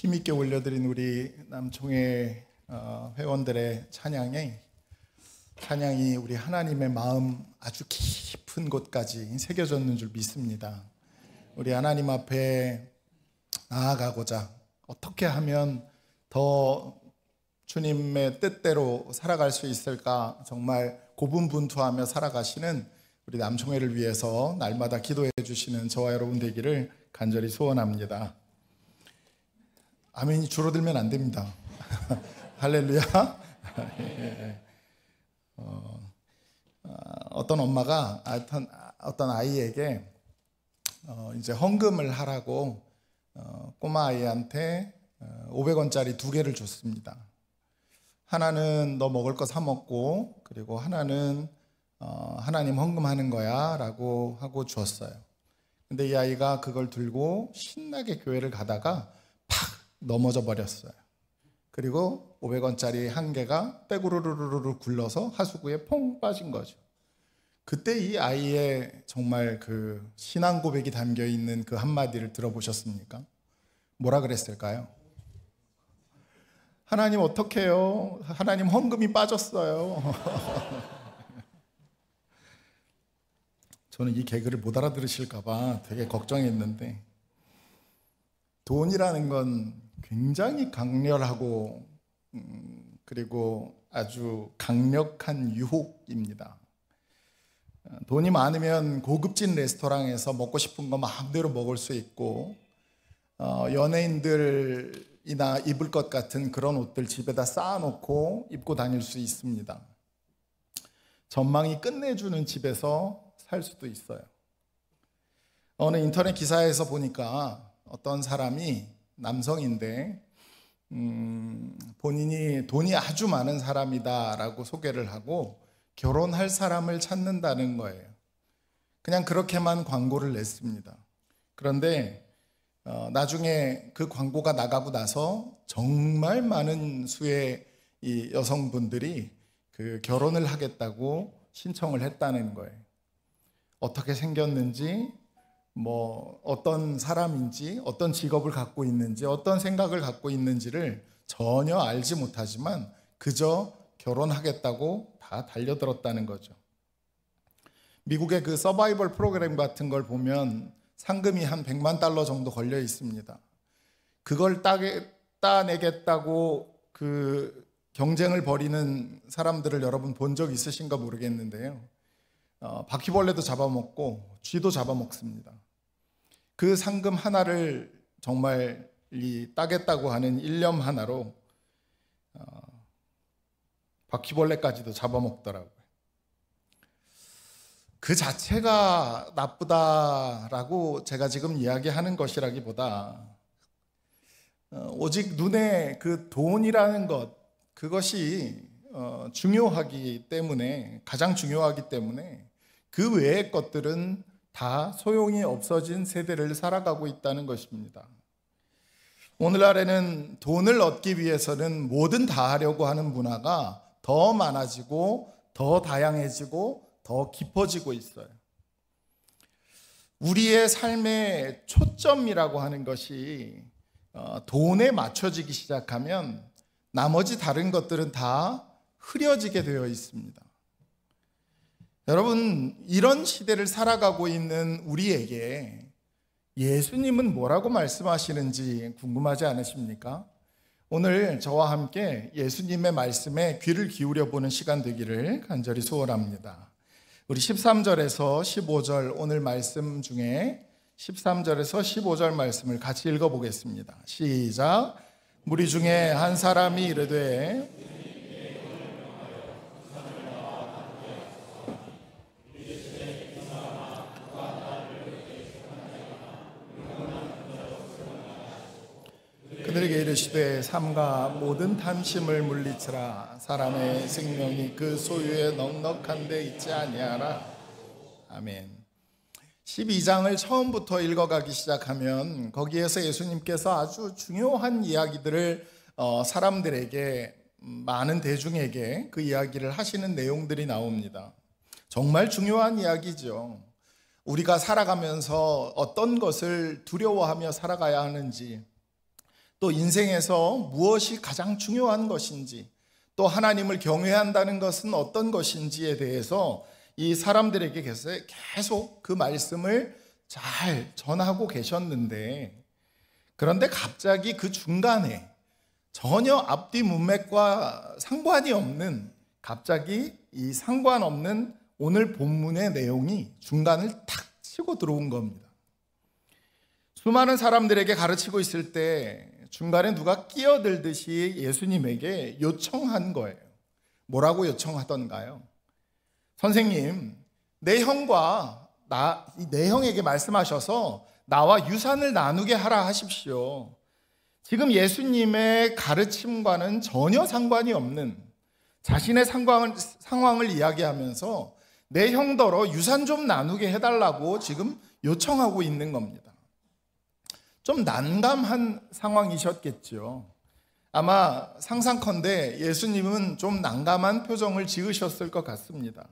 힘있게 올려드린 우리 남총회 회원들의 찬양이 우리 하나님의 마음 아주 깊은 곳까지 새겨졌는 줄 믿습니다. 우리 하나님 앞에 나아가고자 어떻게 하면 더 주님의 뜻대로 살아갈 수 있을까 정말 고분분투하며 살아가시는 우리 남총회를 위해서 날마다 기도해 주시는 저와 여러분 되기를 간절히 소원합니다. 아멘이 줄어들면 안 됩니다. 할렐루야. 어떤 엄마가 어떤 아이에게 이제 헌금을 하라고 꼬마 아이한테 500원짜리 2개를 줬습니다. 하나는 너 먹을 거 사 먹고, 그리고 하나는 하나님 헌금하는 거야 라고 하고 주었어요. 근데 이 아이가 그걸 들고 신나게 교회를 가다가 팍 넘어져 버렸어요. 그리고 500원짜리 한 개가 빼구르르르르 굴러서 하수구에 퐁 빠진 거죠. 그때 이 아이의 정말 그 신앙 고백이 담겨 있는 그 한마디를 들어보셨습니까? 뭐라 그랬을까요? 하나님 어떡해요? 하나님 헌금이 빠졌어요. 저는 이 개그를 못 알아들으실까 봐 되게 걱정했는데, 돈이라는 건 굉장히 강렬하고 그리고 아주 강력한 유혹입니다. 돈이 많으면 고급진 레스토랑에서 먹고 싶은 거 마음대로 먹을 수 있고, 연예인들이나 입을 것 같은 그런 옷들 집에다 쌓아놓고 입고 다닐 수 있습니다. 전망이 끝내주는 집에서 살 수도 있어요. 어느 인터넷 기사에서 보니까 어떤 사람이 남성인데 본인이 돈이 아주 많은 사람이다라고 소개를 하고 결혼할 사람을 찾는다는 거예요. 그냥 그렇게만 광고를 냈습니다. 그런데 나중에 그 광고가 나가고 나서 정말 많은 수의 이 여성분들이 그 결혼을 하겠다고 신청을 했다는 거예요. 어떻게 생겼는지, 뭐 어떤 사람인지, 어떤 직업을 갖고 있는지, 어떤 생각을 갖고 있는지를 전혀 알지 못하지만 그저 결혼하겠다고 다 달려들었다는 거죠. 미국의 그 서바이벌 프로그램 같은 걸 보면 상금이 한 $100만 정도 걸려 있습니다. 그걸 따내겠다고 그 경쟁을 벌이는 사람들을 여러분 본 적 있으신가 모르겠는데요. 바퀴벌레도 잡아먹고 쥐도 잡아먹습니다. 그 상금 하나를 정말 따겠다고 하는 일념 하나로 바퀴벌레까지도 잡아먹더라고요. 그 자체가 나쁘다라고 제가 지금 이야기하는 것이라기보다 오직 눈에 그 돈이라는 것, 그것이 중요하기 때문에, 가장 중요하기 때문에 그 외의 것들은 다 소용이 없어진 세대를 살아가고 있다는 것입니다. 오늘날에는 돈을 얻기 위해서는 뭐든 다 하려고 하는 문화가 더 많아지고 더 다양해지고 더 깊어지고 있어요. 우리의 삶의 초점이라고 하는 것이 돈에 맞춰지기 시작하면 나머지 다른 것들은 다 흐려지게 되어 있습니다. 여러분, 이런 시대를 살아가고 있는 우리에게 예수님은 뭐라고 말씀하시는지 궁금하지 않으십니까? 오늘 저와 함께 예수님의 말씀에 귀를 기울여 보는 시간 되기를 간절히 소원합니다. 우리 13절에서 15절 오늘 말씀 중에 13절에서 15절 말씀을 같이 읽어보겠습니다. 시작. 무리 중에 한 사람이 이르되 그들에게 이르시되 삼가 모든 탐심을 물리치라. 사람의 생명이 그 소유에 넉넉한 데 있지 아니하라. 아멘. 12장을 처음부터 읽어가기 시작하면 거기에서 예수님께서 아주 중요한 이야기들을 사람들에게, 많은 대중에게 그 이야기를 하시는 내용들이 나옵니다. 정말 중요한 이야기죠. 우리가 살아가면서 어떤 것을 두려워하며 살아가야 하는지, 또 인생에서 무엇이 가장 중요한 것인지, 또 하나님을 경외한다는 것은 어떤 것인지에 대해서 이 사람들에게 계속 그 말씀을 잘 전하고 계셨는데, 그런데 갑자기 그 중간에 전혀 앞뒤 문맥과 상관이 없는, 갑자기 이 상관없는 오늘 본문의 내용이 중간을 탁 치고 들어온 겁니다. 수많은 사람들에게 가르치고 있을 때 중간에 누가 끼어들듯이 예수님에게 요청한 거예요. 뭐라고 요청하던가요? 선생님, 내 형에게 말씀하셔서 나와 유산을 나누게 하라 하십시오. 지금 예수님의 가르침과는 전혀 상관이 없는 자신의 상황을 이야기하면서 내 형더러 유산 좀 나누게 해달라고 지금 요청하고 있는 겁니다. 좀 난감한 상황이셨겠죠. 아마 상상컨대 예수님은 좀 난감한 표정을 지으셨을 것 같습니다.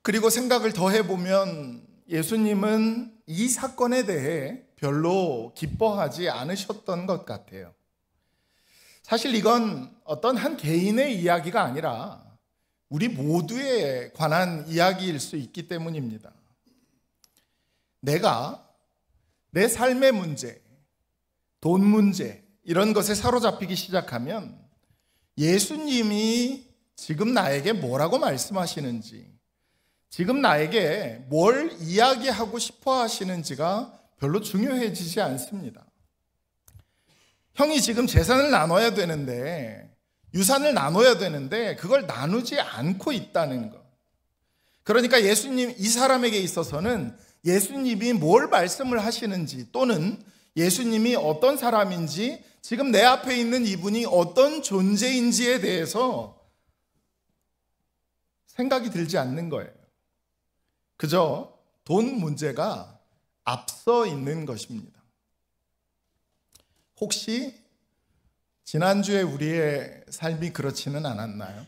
그리고 생각을 더 해보면 예수님은 이 사건에 대해 별로 기뻐하지 않으셨던 것 같아요. 사실 이건 어떤 한 개인의 이야기가 아니라 우리 모두에 관한 이야기일 수 있기 때문입니다. 내가 내 삶의 문제, 돈 문제, 이런 것에 사로잡히기 시작하면 예수님이 지금 나에게 뭐라고 말씀하시는지, 지금 나에게 뭘 이야기하고 싶어 하시는지가 별로 중요해지지 않습니다. 형이 지금 재산을 나눠야 되는데, 유산을 나눠야 되는데 그걸 나누지 않고 있다는 것. 그러니까 예수님, 이 사람에게 있어서는 예수님이 뭘 말씀을 하시는지, 또는 예수님이 어떤 사람인지, 지금 내 앞에 있는 이분이 어떤 존재인지에 대해서 생각이 들지 않는 거예요. 그저 돈 문제가 앞서 있는 것입니다. 혹시 지난주에 우리의 삶이 그렇지는 않았나요?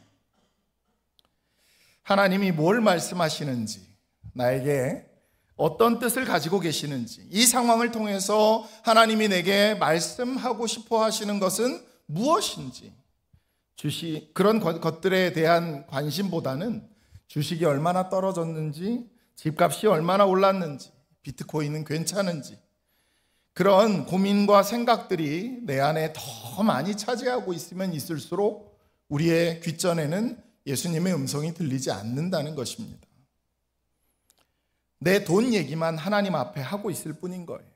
하나님이 뭘 말씀하시는지, 나에게 어떤 뜻을 가지고 계시는지, 이 상황을 통해서 하나님이 내게 말씀하고 싶어 하시는 것은 무엇인지, 그런 것들에 대한 관심보다는 주식이 얼마나 떨어졌는지, 집값이 얼마나 올랐는지, 비트코인은 괜찮은지, 그런 고민과 생각들이 내 안에 더 많이 차지하고 있으면 있을수록 우리의 귓전에는 예수님의 음성이 들리지 않는다는 것입니다. 내 돈 얘기만 하나님 앞에 하고 있을 뿐인 거예요.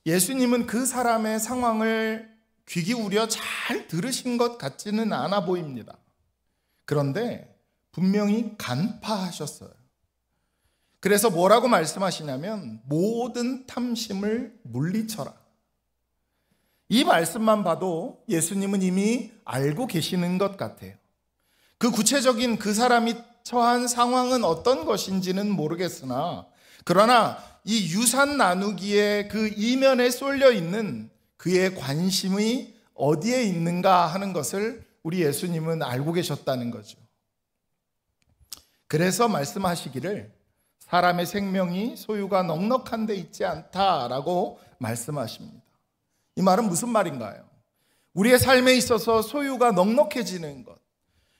예수님은 그 사람의 상황을 귀 기울여 잘 들으신 것 같지는 않아 보입니다. 그런데 분명히 간파하셨어요. 그래서 뭐라고 말씀하시냐면 모든 탐심을 물리쳐라. 이 말씀만 봐도 예수님은 이미 알고 계시는 것 같아요. 그 구체적인 그 사람이 처한 상황은 어떤 것인지는 모르겠으나, 그러나 이 유산 나누기에 그 이면에 쏠려 있는 그의 관심이 어디에 있는가 하는 것을 우리 예수님은 알고 계셨다는 거죠. 그래서 말씀하시기를 사람의 생명이 소유가 넉넉한 데 있지 않다라고 말씀하십니다. 이 말은 무슨 말인가요? 우리의 삶에 있어서 소유가 넉넉해지는 것,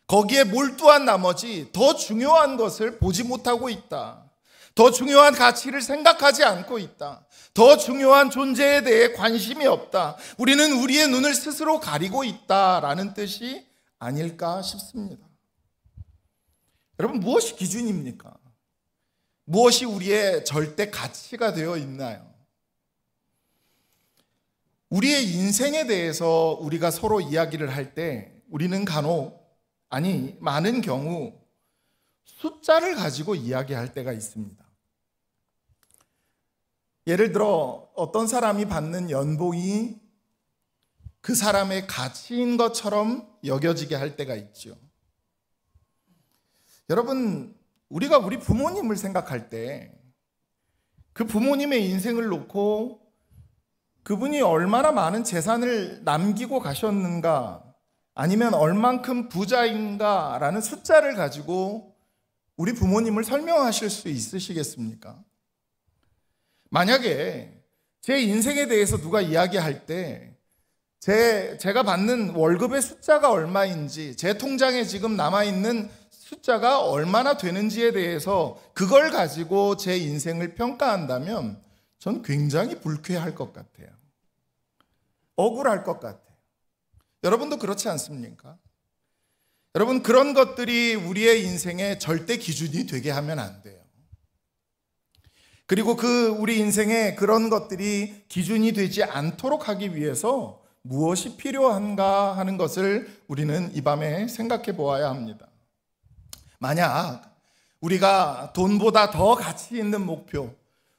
거기에 몰두한 나머지 더 중요한 것을 보지 못하고 있다. 더 중요한 가치를 생각하지 않고 있다. 더 중요한 존재에 대해 관심이 없다. 우리는 우리의 눈을 스스로 가리고 있다라는 뜻이 아닐까 싶습니다. 여러분, 무엇이 기준입니까? 무엇이 우리의 절대 가치가 되어 있나요? 우리의 인생에 대해서 우리가 서로 이야기를 할 때 우리는 많은 경우 숫자를 가지고 이야기할 때가 있습니다. 예를 들어 어떤 사람이 받는 연봉이 그 사람의 가치인 것처럼 여겨지게 할 때가 있죠. 여러분, 우리가 우리 부모님을 생각할 때 그 부모님의 인생을 놓고 그분이 얼마나 많은 재산을 남기고 가셨는가, 아니면 얼만큼 부자인가라는 숫자를 가지고 우리 부모님을 설명하실 수 있으시겠습니까? 만약에 제 인생에 대해서 누가 이야기할 때 제가 받는 월급의 숫자가 얼마인지, 제 통장에 지금 남아있는 숫자가 얼마나 되는지에 대해서 그걸 가지고 제 인생을 평가한다면 전 굉장히 불쾌할 것 같아요. 억울할 것 같아요. 여러분도 그렇지 않습니까? 여러분, 그런 것들이 우리의 인생의 절대 기준이 되게 하면 안 돼요. 그리고 우리 인생에 그런 것들이 기준이 되지 않도록 하기 위해서 무엇이 필요한가 하는 것을 우리는 이 밤에 생각해 보아야 합니다. 만약 우리가 돈보다 더 가치 있는 목표,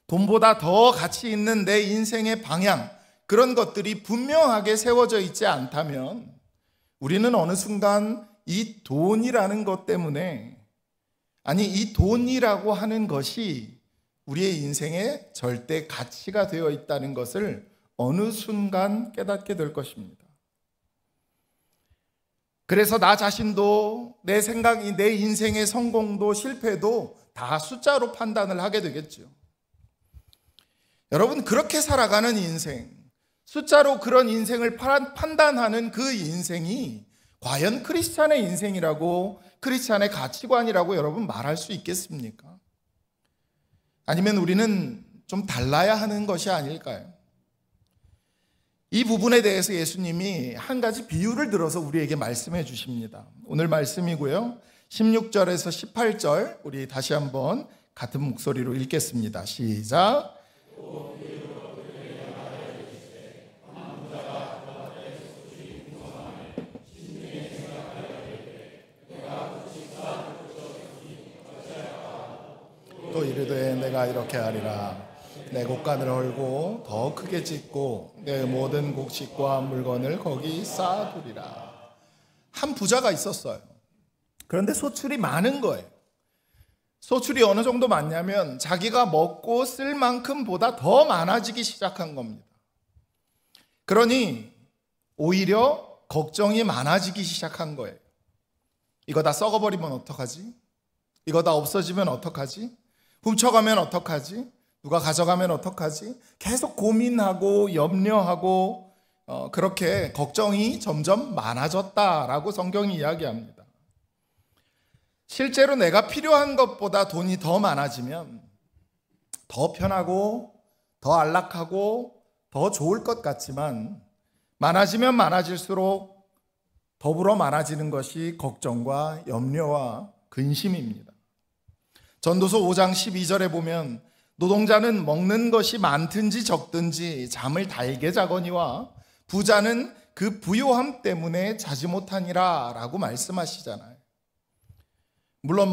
돈보다 더 가치 있는 내 인생의 방향, 그런 것들이 분명하게 세워져 있지 않다면 우리는 어느 순간 이 돈이라는 것 때문에, 이 돈이라고 하는 것이 우리의 인생의 절대 가치가 되어 있다는 것을 어느 순간 깨닫게 될 것입니다. 그래서 나 자신도 내 생각이, 내 인생의 성공도 실패도 다 숫자로 판단을 하게 되겠죠. 여러분, 그렇게 살아가는 인생, 숫자로 그런 인생을 판단하는 그 인생이 과연 크리스찬의 인생이라고, 크리스찬의 가치관이라고 여러분 말할 수 있겠습니까? 아니면 우리는 좀 달라야 하는 것이 아닐까요? 이 부분에 대해서 예수님이 한 가지 비유를 들어서 우리에게 말씀해 주십니다. 오늘 말씀이고요. 16절에서 18절 우리 다시 한번 같은 목소리로 읽겠습니다. 시작. 또 이르되 내가 이렇게 하리라. 내 곳간을 헐고 더 크게 짓고 내 모든 곡식과 물건을 거기 쌓아두리라. 한 부자가 있었어요. 그런데 소출이 많은 거예요. 소출이 어느 정도 많냐면 자기가 먹고 쓸 만큼보다 더 많아지기 시작한 겁니다. 그러니 오히려 걱정이 많아지기 시작한 거예요. 이거 다 썩어버리면 어떡하지? 이거 다 없어지면 어떡하지? 훔쳐가면 어떡하지? 누가 가져가면 어떡하지? 계속 고민하고 염려하고 그렇게 걱정이 점점 많아졌다라고 성경이 이야기합니다. 실제로 내가 필요한 것보다 돈이 더 많아지면 더 편하고 더 안락하고 더 좋을 것 같지만 많아지면 많아질수록 더불어 많아지는 것이 걱정과 염려와 근심입니다. 전도서 5장 12절에 보면 노동자는 먹는 것이 많든지 적든지 잠을 달게 자거니와 부자는 그 부요함 때문에 자지 못하니라 라고 말씀하시잖아요. 물론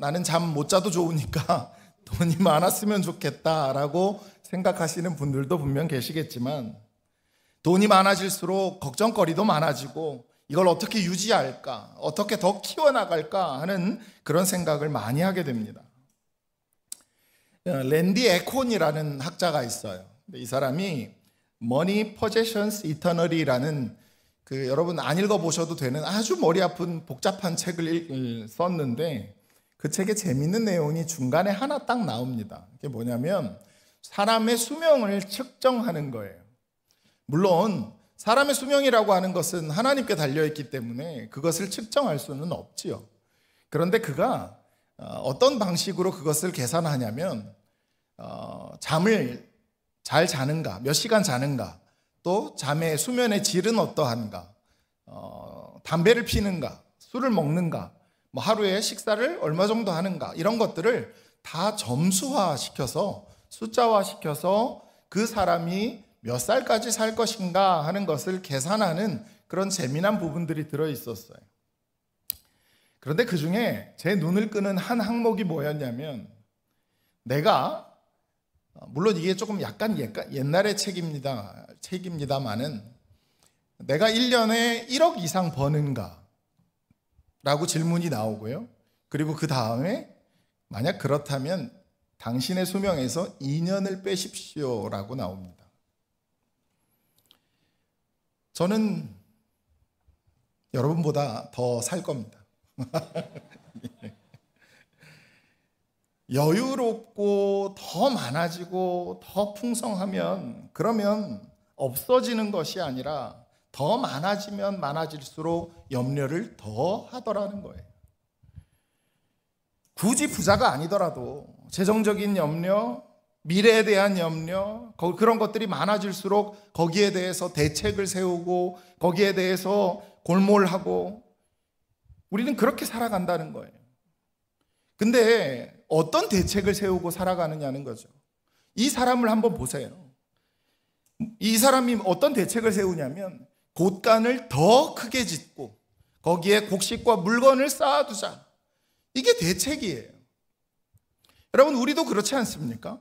나는 잠 못 자도 좋으니까 돈이 많았으면 좋겠다라고 생각하시는 분들도 분명 계시겠지만 돈이 많아질수록 걱정거리도 많아지고 이걸 어떻게 유지할까, 어떻게 더 키워나갈까 하는 그런 생각을 많이 하게 됩니다. 랜디 에콘이라는 학자가 있어요. 이 사람이 Money, Possessions, Eternally라는 여러분 안 읽어보셔도 되는 아주 머리 아픈 복잡한 책을 썼는데 그 책에 재밌는 내용이 중간에 하나 딱 나옵니다. 그게 뭐냐면 사람의 수명을 측정하는 거예요. 물론 사람의 수명이라고 하는 것은 하나님께 달려있기 때문에 그것을 측정할 수는 없지요. 그런데 그가 어떤 방식으로 그것을 계산하냐면 잠을 잘 자는가, 몇 시간 자는가, 또 잠의 수면의 질은 어떠한가, 담배를 피는가, 술을 먹는가, 하루에 식사를 얼마 정도 하는가, 이런 것들을 다 점수화시켜서 숫자화시켜서 그 사람이 몇 살까지 살 것인가 하는 것을 계산하는 그런 재미난 부분들이 들어있었어요. 그런데 그 중에 제 눈을 끄는 한 항목이 뭐였냐면 내가 물론 이게 조금 약간 옛날의 책입니다만은 내가 1년에 1억 이상 버는가 라고 질문이 나오고요. 그리고 그 다음에 만약 그렇다면 당신의 수명에서 2년을 빼십시오 라고 나옵니다. 저는 여러분보다 더 살 겁니다. 여유롭고 더 많아지고 더 풍성하면 그러면 없어지는 것이 아니라 더 많아지면 많아질수록 염려를 더 하더라는 거예요. 굳이 부자가 아니더라도 재정적인 염려, 미래에 대한 염려, 그런 것들이 많아질수록 거기에 대해서 대책을 세우고 거기에 대해서 골몰하고 우리는 그렇게 살아간다는 거예요. 근데 어떤 대책을 세우고 살아가느냐는 거죠. 이 사람을 한번 보세요. 이 사람이 어떤 대책을 세우냐면 곳간을 더 크게 짓고 거기에 곡식과 물건을 쌓아두자. 이게 대책이에요. 여러분, 우리도 그렇지 않습니까?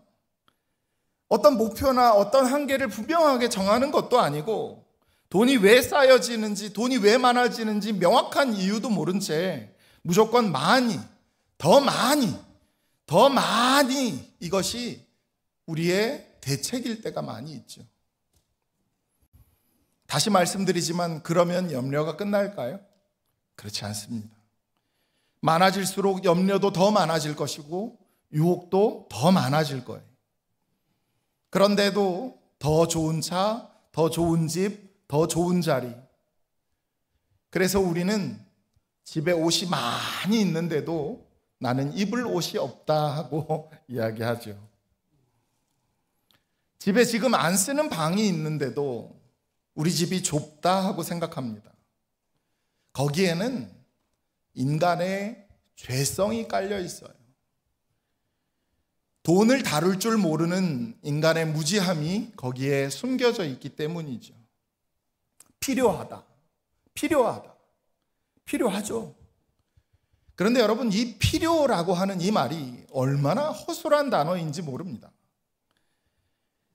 어떤 목표나 어떤 한계를 분명하게 정하는 것도 아니고 돈이 왜 쌓여지는지, 돈이 왜 많아지는지 명확한 이유도 모른 채 무조건 많이, 더 많이, 더 많이, 이것이 우리의 대책일 때가 많이 있죠. 다시 말씀드리지만 그러면 염려가 끝날까요? 그렇지 않습니다. 많아질수록 염려도 더 많아질 것이고 유혹도 더 많아질 거예요. 그런데도 더 좋은 차, 더 좋은 집, 더 좋은 자리. 그래서 우리는 집에 옷이 많이 있는데도 나는 입을 옷이 없다 하고 이야기하죠. 집에 지금 안 쓰는 방이 있는데도 우리 집이 좁다 하고 생각합니다. 거기에는 인간의 죄성이 깔려 있어요. 돈을 다룰 줄 모르는 인간의 무지함이 거기에 숨겨져 있기 때문이죠. 필요하다. 필요하죠. 그런데 여러분, 이 필요라고 하는 이 말이 얼마나 허술한 단어인지 모릅니다.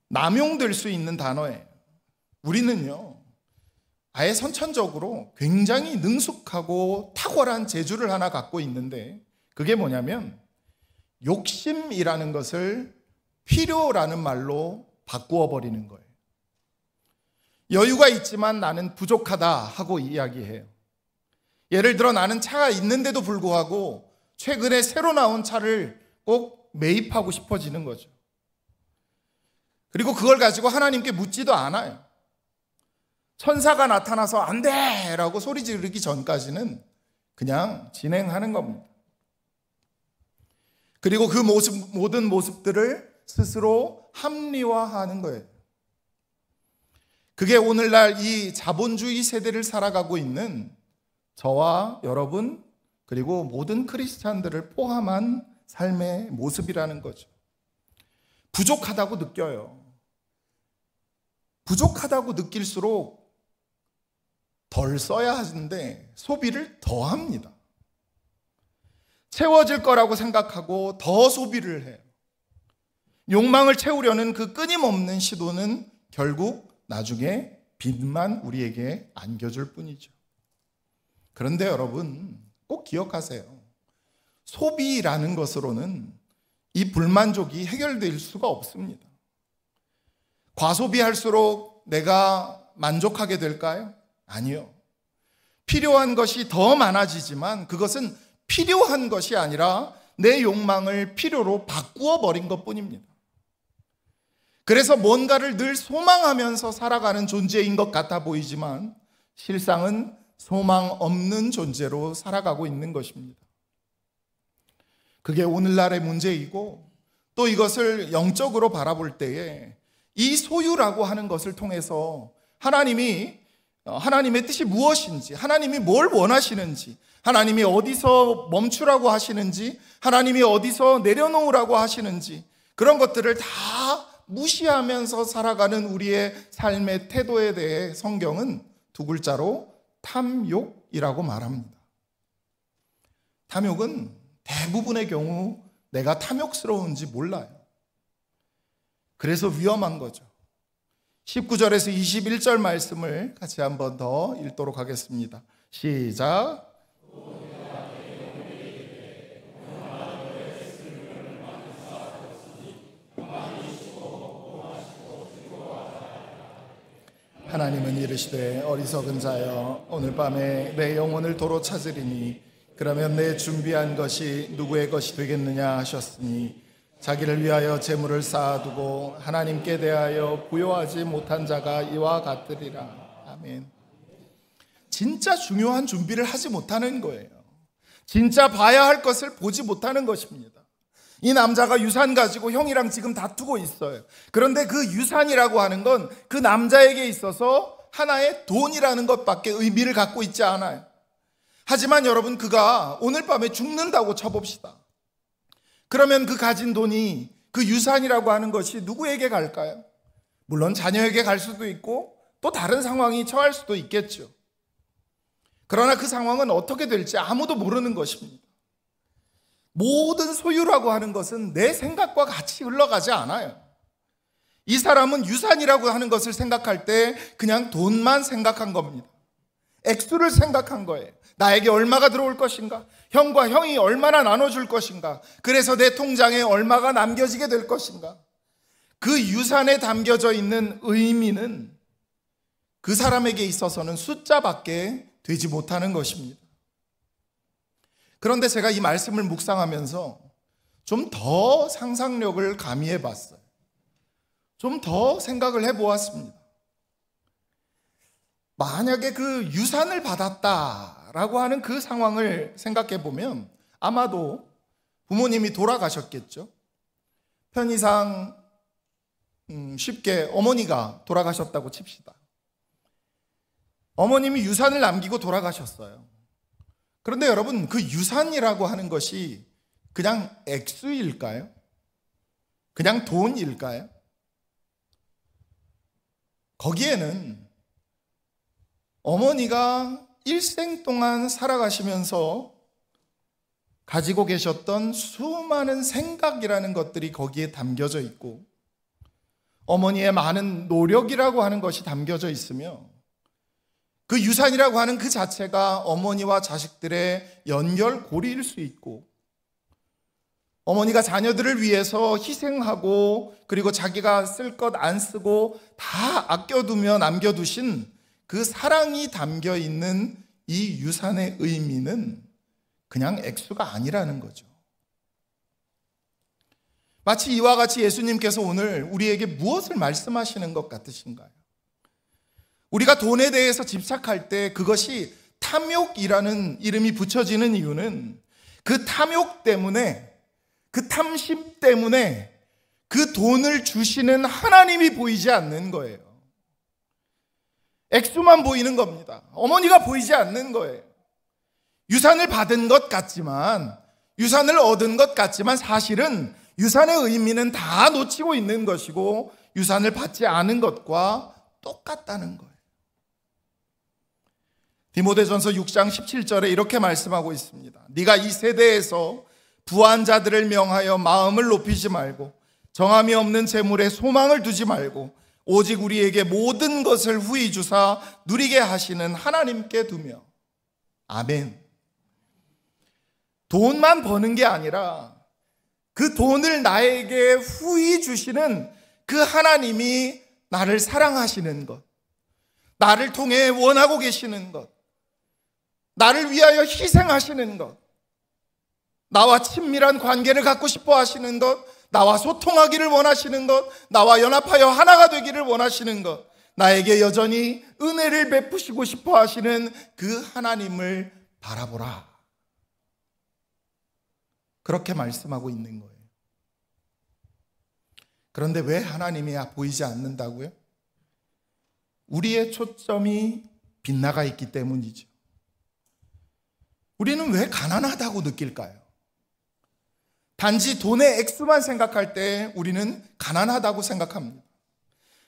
남용될 수 있는 단어예요. 우리는요, 아예 선천적으로 굉장히 능숙하고 탁월한 재주를 하나 갖고 있는데 그게 뭐냐면 욕심이라는 것을 필요라는 말로 바꾸어 버리는 거예요. 여유가 있지만 나는 부족하다 하고 이야기해요. 예를 들어 나는 차가 있는데도 불구하고 최근에 새로 나온 차를 꼭 매입하고 싶어지는 거죠. 그리고 그걸 가지고 하나님께 묻지도 않아요. 천사가 나타나서 안 돼! 라고 소리 지르기 전까지는 그냥 진행하는 겁니다. 그리고 그 모든 모습들을 스스로 합리화하는 거예요. 그게 오늘날 이 자본주의 세대를 살아가고 있는 저와 여러분 그리고 모든 크리스찬들을 포함한 삶의 모습이라는 거죠. 부족하다고 느껴요. 부족하다고 느낄수록 덜 써야 하는데 소비를 더 합니다. 채워질 거라고 생각하고 더 소비를 해요. 욕망을 채우려는 그 끊임없는 시도는 결국 나중에 빚만 우리에게 안겨줄 뿐이죠. 그런데 여러분 꼭 기억하세요. 소비라는 것으로는 이 불만족이 해결될 수가 없습니다. 과소비할수록 내가 만족하게 될까요? 아니요. 필요한 것이 더 많아지지만 그것은 필요한 것이 아니라 내 욕망을 필요로 바꾸어 버린 것뿐입니다. 그래서 뭔가를 늘 소망하면서 살아가는 존재인 것 같아 보이지만 실상은 소망 없는 존재로 살아가고 있는 것입니다. 그게 오늘날의 문제이고 또 이것을 영적으로 바라볼 때에 이 소유라고 하는 것을 통해서 하나님의 뜻이 무엇인지, 하나님이 뭘 원하시는지, 하나님이 어디서 멈추라고 하시는지, 하나님이 어디서 내려놓으라고 하시는지 그런 것들을 다 무시하면서 살아가는 우리의 삶의 태도에 대해 성경은 두 글자로 탐욕이라고 말합니다. 탐욕은 대부분의 경우 내가 탐욕스러운지 몰라요. 그래서 위험한 거죠. 19절에서 21절 말씀을 같이 한 번 더 읽도록 하겠습니다. 시작. 하나님은 이르시되 어리석은 자여 오늘 밤에 내 영혼을 도로 찾으리니 그러면 내 준비한 것이 누구의 것이 되겠느냐 하셨으니 자기를 위하여 재물을 쌓아두고 하나님께 대하여 부요하지 못한 자가 이와 같으리라. 아멘. 진짜 중요한 준비를 하지 못하는 거예요. 진짜 봐야 할 것을 보지 못하는 것입니다. 이 남자가 유산 가지고 형이랑 지금 다투고 있어요. 그런데 그 유산이라고 하는 건 그 남자에게 있어서 하나의 돈이라는 것밖에 의미를 갖고 있지 않아요. 하지만 여러분, 그가 오늘 밤에 죽는다고 쳐봅시다. 그러면 그 가진 돈이, 그 유산이라고 하는 것이 누구에게 갈까요? 물론 자녀에게 갈 수도 있고 또 다른 상황이 처할 수도 있겠죠. 그러나 그 상황은 어떻게 될지 아무도 모르는 것입니다. 모든 소유라고 하는 것은 내 생각과 같이 흘러가지 않아요. 이 사람은 유산이라고 하는 것을 생각할 때 그냥 돈만 생각한 겁니다. 액수를 생각한 거예요. 나에게 얼마가 들어올 것인가? 형과 형이 얼마나 나눠줄 것인가? 그래서 내 통장에 얼마가 남겨지게 될 것인가? 그 유산에 담겨져 있는 의미는 그 사람에게 있어서는 숫자밖에 되지 못하는 것입니다. 그런데 제가 이 말씀을 묵상하면서 좀 더 상상력을 가미해 봤어요. 좀 더 생각을 해 보았습니다. 만약에 그 유산을 받았다라고 하는 그 상황을 생각해 보면 아마도 부모님이 돌아가셨겠죠. 편의상 쉽게 어머니가 돌아가셨다고 칩시다. 어머님이 유산을 남기고 돌아가셨어요. 그런데 여러분, 그 유산이라고 하는 것이 그냥 액수일까요? 그냥 돈일까요? 거기에는 어머니가 일생 동안 살아가시면서 가지고 계셨던 수많은 생각이라는 것들이 거기에 담겨져 있고, 어머니의 많은 노력이라고 하는 것이 담겨져 있으며, 그 유산이라고 하는 그 자체가 어머니와 자식들의 연결고리일 수 있고, 어머니가 자녀들을 위해서 희생하고 그리고 자기가 쓸 것 안 쓰고 다 아껴두며 남겨두신 그 사랑이 담겨 있는 이 유산의 의미는 그냥 액수가 아니라는 거죠. 마치 이와 같이 예수님께서 오늘 우리에게 무엇을 말씀하시는 것 같으신가요? 우리가 돈에 대해서 집착할 때 그것이 탐욕이라는 이름이 붙여지는 이유는 그 탐욕 때문에, 그 탐심 때문에 그 돈을 주시는 하나님이 보이지 않는 거예요. 액수만 보이는 겁니다. 어머니가 보이지 않는 거예요. 유산을 받은 것 같지만, 유산을 얻은 것 같지만 사실은 유산의 의미는 다 놓치고 있는 것이고 유산을 받지 않은 것과 똑같다는 거예요. 디모데전서 6장 17절에 이렇게 말씀하고 있습니다. 네가 이 세대에서 부한 자들을 명하여 마음을 높이지 말고 정함이 없는 재물에 소망을 두지 말고 오직 우리에게 모든 것을 후히 주사 누리게 하시는 하나님께 두며. 아멘. 돈만 버는 게 아니라 그 돈을 나에게 후히 주시는 그 하나님이 나를 사랑하시는 것, 나를 통해 원하고 계시는 것, 나를 위하여 희생하시는 것, 나와 친밀한 관계를 갖고 싶어 하시는 것, 나와 소통하기를 원하시는 것, 나와 연합하여 하나가 되기를 원하시는 것, 나에게 여전히 은혜를 베푸시고 싶어 하시는 그 하나님을 바라보라. 그렇게 말씀하고 있는 거예요. 그런데 왜 하나님이 보이지 않는다고요? 우리의 초점이 빗나가 있기 때문이죠. 우리는 왜 가난하다고 느낄까요? 단지 돈의 액수만 생각할 때 우리는 가난하다고 생각합니다.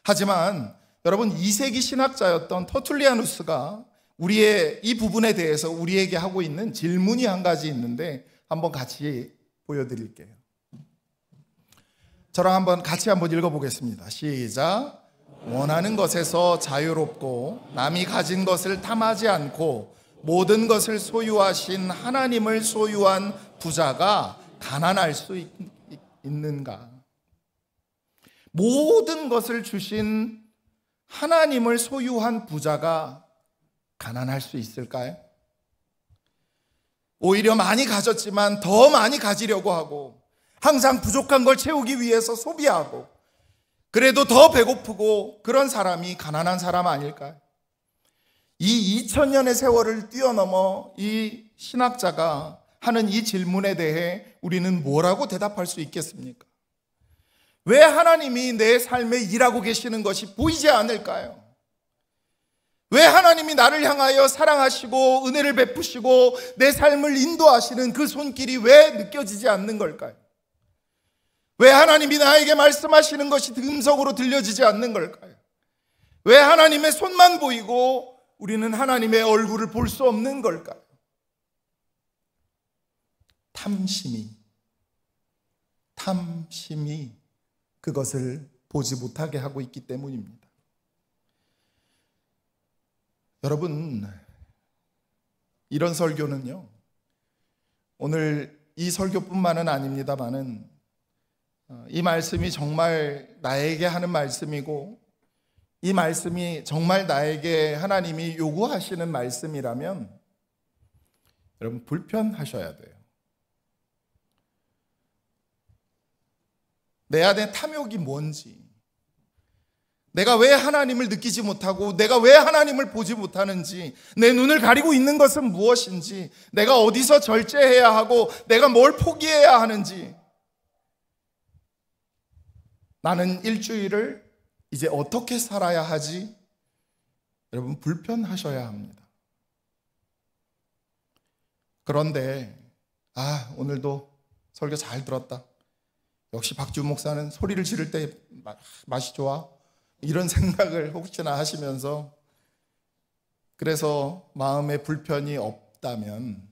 하지만 여러분, 2세기 신학자였던 터툴리아누스가 우리의 이 부분에 대해서 우리에게 하고 있는 질문이 한 가지 있는데 한번 같이 보여드릴게요. 저랑 같이 한번 읽어보겠습니다. 시작. 원하는 것에서 자유롭고 남이 가진 것을 탐하지 않고 모든 것을 소유하신 하나님을 소유한 부자가 가난할 수 있는가? 모든 것을 주신 하나님을 소유한 부자가 가난할 수 있을까요? 오히려 많이 가졌지만 더 많이 가지려고 하고, 항상 부족한 걸 채우기 위해서 소비하고, 그래도 더 배고프고, 그런 사람이 가난한 사람 아닐까요? 이 2000년의 세월을 뛰어넘어 이 신학자가 하는 이 질문에 대해 우리는 뭐라고 대답할 수 있겠습니까? 왜 하나님이 내 삶에 일하고 계시는 것이 보이지 않을까요? 왜 하나님이 나를 향하여 사랑하시고 은혜를 베푸시고 내 삶을 인도하시는 그 손길이 왜 느껴지지 않는 걸까요? 왜 하나님이 나에게 말씀하시는 것이 음성으로 들려지지 않는 걸까요? 왜 하나님의 손만 보이고 우리는 하나님의 얼굴을 볼 수 없는 걸까요? 탐심이 그것을 보지 못하게 하고 있기 때문입니다. 여러분, 이런 설교는요, 오늘 이 설교뿐만은 아닙니다만은 이 말씀이 정말 나에게 하는 말씀이고, 이 말씀이 정말 나에게 하나님이 요구하시는 말씀이라면 여러분 불편하셔야 돼요. 내 안에 탐욕이 뭔지, 내가 왜 하나님을 느끼지 못하고 내가 왜 하나님을 보지 못하는지, 내 눈을 가리고 있는 것은 무엇인지, 내가 어디서 절제해야 하고 내가 뭘 포기해야 하는지, 나는 일주일을 이제 어떻게 살아야 하지? 여러분 불편하셔야 합니다. 그런데 오늘도 설교 잘 들었다, 역시 박지훈 목사는 소리를 지를 때 맛이 좋아, 이런 생각을 혹시나 하시면서 그래서 마음에 불편이 없다면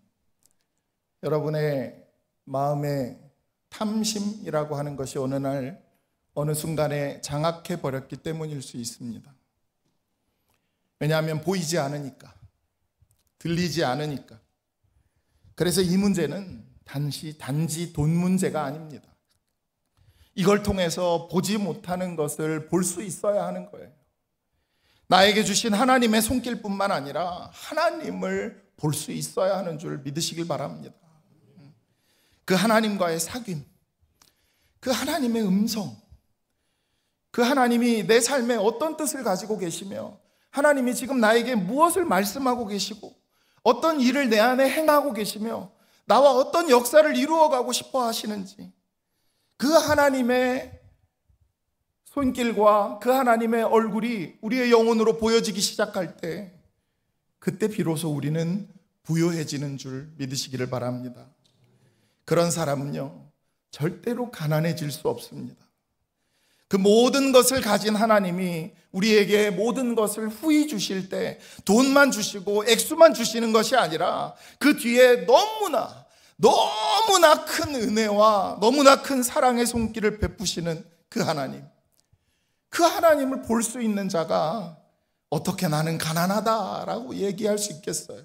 여러분의 마음에 탐심이라고 하는 것이 어느 날 어느 순간에 장악해 버렸기 때문일 수 있습니다. 왜냐하면 보이지 않으니까, 들리지 않으니까. 그래서 이 문제는 단지 돈 문제가 아닙니다. 이걸 통해서 보지 못하는 것을 볼 수 있어야 하는 거예요. 나에게 주신 하나님의 손길뿐만 아니라 하나님을 볼 수 있어야 하는 줄 믿으시길 바랍니다. 그 하나님과의 사귐, 그 하나님의 음성, 그 하나님이 내 삶에 어떤 뜻을 가지고 계시며 하나님이 지금 나에게 무엇을 말씀하고 계시고 어떤 일을 내 안에 행하고 계시며 나와 어떤 역사를 이루어가고 싶어 하시는지, 그 하나님의 손길과 그 하나님의 얼굴이 우리의 영혼으로 보여지기 시작할 때, 그때 비로소 우리는 부요해지는 줄 믿으시기를 바랍니다. 그런 사람은요 절대로 가난해질 수 없습니다. 그 모든 것을 가진 하나님이 우리에게 모든 것을 후히 주실 때 돈만 주시고 액수만 주시는 것이 아니라 그 뒤에 너무나 큰 은혜와 너무나 큰 사랑의 손길을 베푸시는 그 하나님, 그 하나님을 볼 수 있는 자가 어떻게 나는 가난하다라고 얘기할 수 있겠어요?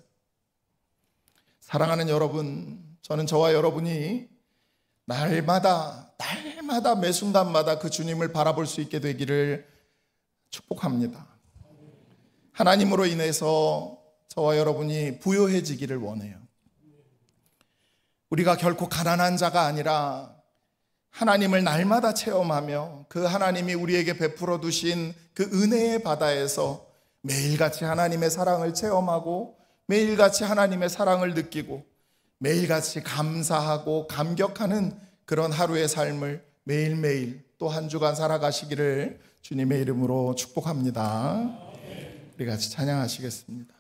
사랑하는 여러분, 저는 저와 여러분이 날마다 매 순간마다 그 주님을 바라볼 수 있게 되기를 축복합니다. 하나님으로 인해서 저와 여러분이 부요해지기를 원해요. 우리가 결코 가난한 자가 아니라 하나님을 날마다 체험하며 그 하나님이 우리에게 베풀어 두신 그 은혜의 바다에서 매일같이 하나님의 사랑을 체험하고 매일같이 하나님의 사랑을 느끼고 매일같이 감사하고 감격하는 그런 하루의 삶을 매일매일 또 한 주간 살아가시기를 주님의 이름으로 축복합니다. 우리 같이 찬양하시겠습니다.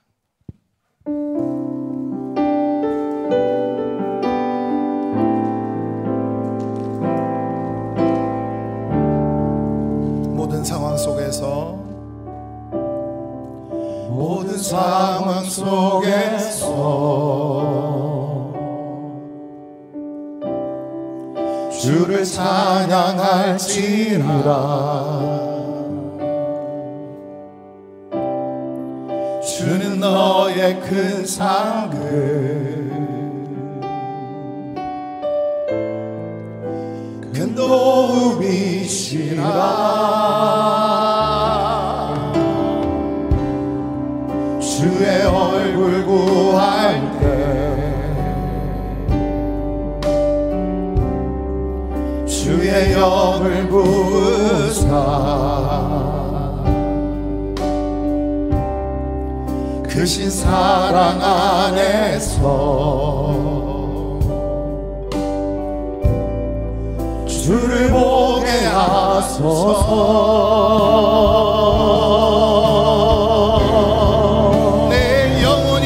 모든 상황 속에서 주를 찬양할지라. 주는 너의 큰 상급, 큰 도움이시라. 주의 얼굴 구할 때 크신 사랑 안에서 주를 보게 하소서. 내 영혼이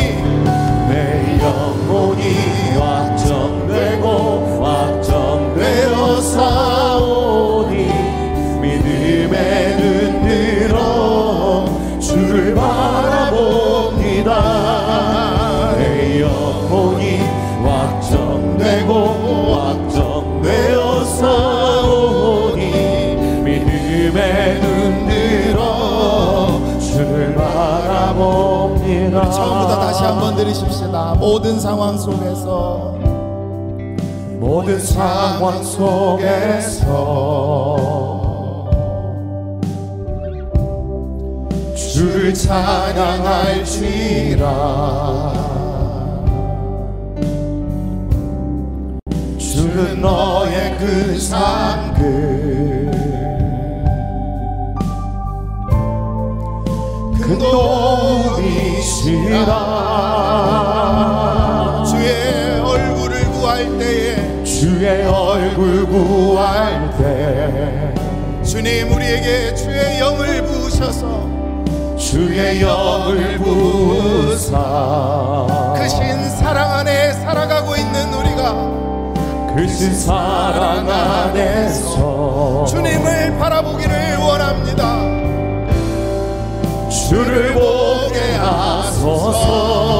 확정되어 사오니 믿음에 눈 들어 주를 바라봅니다. 내 영혼이 확정되어 사오니 믿음에 눈 들어 주를 바라봅니다. 우리 처음부터 다시 한번 들으십시다. 모든 상황 속에서 주를 찬양할지라. 주는 너의 그 상급 큰 도움이시라. 주의 얼굴 구할 때 주님 우리에게 주의 영을 부으셔서 주의 영을 부으사 크신 사랑 안에 살아가고 있는 우리가 크신 사랑 안에서 주님을 바라보기를 원합니다. 주를 보게 하소서.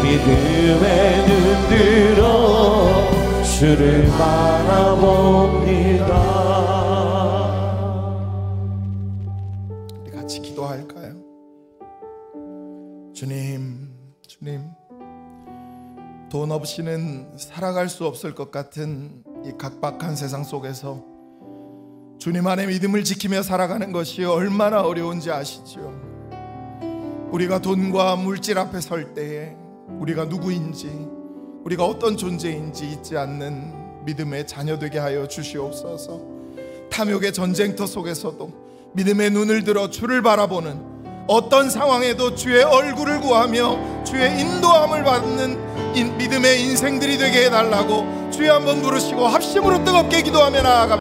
믿음에 눈 들어 주를 바라봅니다. 우리 같이 기도할까요? 주님, 돈 없이는 살아갈 수 없을 것 같은 이 각박한 세상 속에서 주님 안에 믿음을 지키며 살아가는 것이 얼마나 어려운지 아시죠? 우리가 돈과 물질 앞에 설 때에 우리가 누구인지, 우리가 어떤 존재인지 잊지 않는 믿음의 자녀 되게 하여 주시옵소서. 탐욕의 전쟁터 속에서도 믿음의 눈을 들어 주를 바라보는, 어떤 상황에도 주의 얼굴을 구하며 주의 인도함을 받는 믿음의 인생들이 되게 해달라고 주여 한번 부르시고 합심으로 뜨겁게 기도하며 나아갑니다.